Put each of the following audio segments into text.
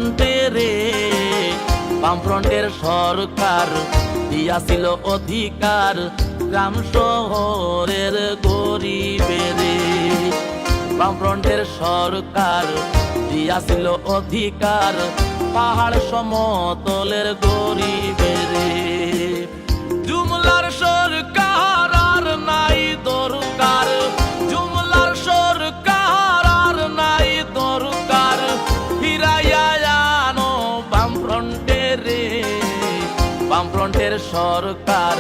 বামফ্রন্টে বামফ্রন্টের সরকার দিয়াছিল অধিকার গ্রাম শহরের গরিবেরে। বামফ্রন্টের সরকার দিয়াছিল অধিকার পাহাড় সমতলের গরিবেরে। জুমলার সরকার আর নাই দরকার, জুমলার সরকার আর নাই দরকার, ফিরাইয়া আনো বামফ্রন্টে রে। বামফ্রন্টের সরকার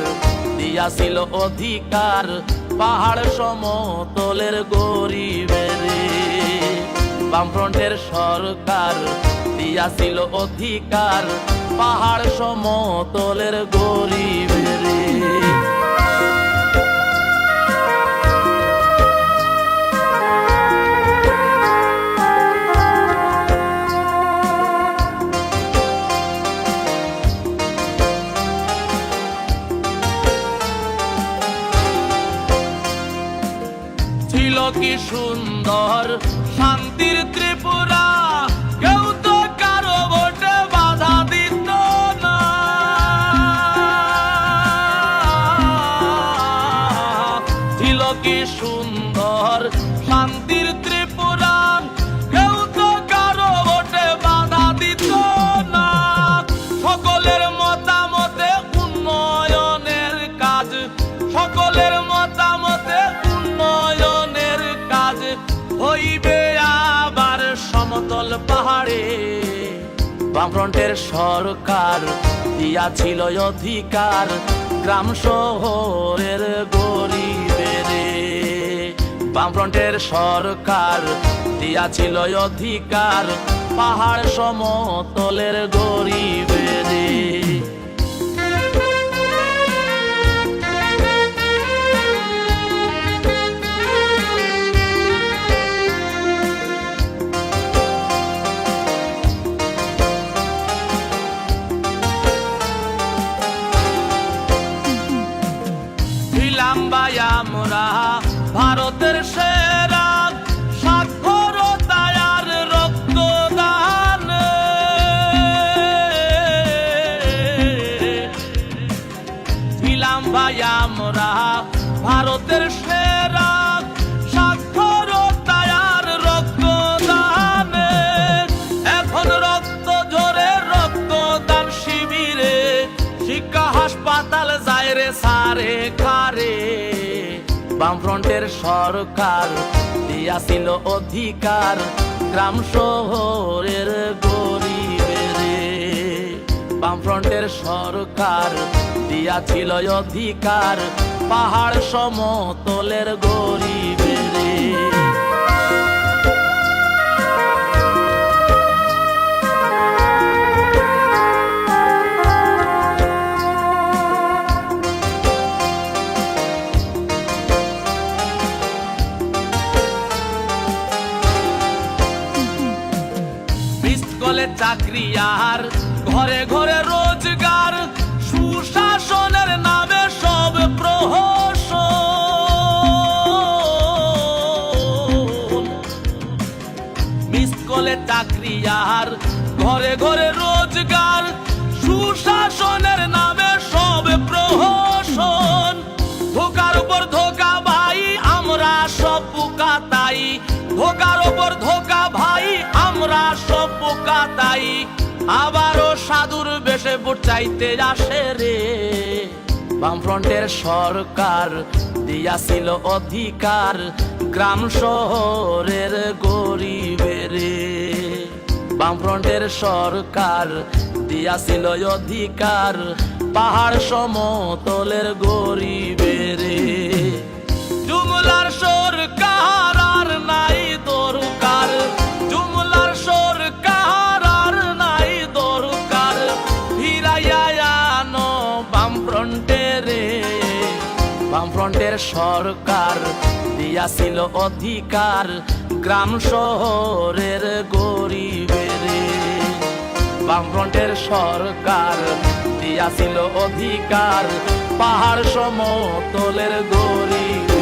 দিয়াছিল অধিকার পাহাড় সমতলের গরিবেরে। বামফ্রন্টের সরকার দিয়াছিল অধিকার পাহাড় সমতলের গরিবেরে। ছিল কি সুন্দর শান্তির ত্রিপুরা, কেউ তো কারো ভোটে বাধা দিত না। ছিল কি সুন্দর শান্তির ত্রিপুরা, কেউ তো কারো ভোটে বাধা দিত না। সকলের মতামতে উন্নয়নের কাজ, সকলের মতামতে উন্নয়নের কাজ হইবে আবার সমতল পাহাড়ে। বামফ্রন্টের সরকার দিয়াছিল অধিকার গ্রাম শহরের গরিবেরে। বামফ্রন্টের সরকার দিয়াছিল অধিকার পাহাড় সমতলের গরিবেরে। আমরা ভারতের সেরা সাক্ষরতায় আর রক্তদান, ছিলাম ভাই আমরা ভারতের সেরা সাক্ষরতায় আর রক্তদান। এখন রক্ত ঝরে রক্তদান শিবিরে, শিক্ষা হাসপাতাল যায় রে সারে খারে। বামফ্রন্টের সরকার দিয়াছিল অধিকার গ্রাম শহরের গরিবেরে। বামফ্রন্টের সরকার দিয়াছিল অধিকার পাহাড় সমতলের গরিবেরে। চাকরি আর ঘরে ঘরে রোজগার, সুশাসনের নামে সব প্রহসন। মিস কলে চাকরি আর ঘরে ঘরে রোজগার, সুশাসনের নামে সব প্রহসন। ধোকার উপর ধোকা ভাই আমরা সব বোকা তাই, ধোকার উপর ধোকা ভাই আমরা সব বোকা তাই। আবারও সাধুর বেশে ভোট চাইতে আসে রে। বামফ্রন্টের সরকার দিয়াছিল অধিকার গ্রাম শহরের গরিবেরে। বামফ্রন্টের সরকার দিয়াছিল অধিকার পাহাড় সমতলের গরিবেরে। জুমলার সরকার আর নাই দরকার, জুমলার সরকার আর নাই দরকার, ফিরাইয়া আনো বামফ্রন্টে রে। বামফ্রন্টের সরকার দিয়াছিল অধিকার গ্রাম শহরের গরিবেরে। বামফ্রন্টের সরকার দিয়াছিল অধিকার পাহাড় সমতলের গরিব।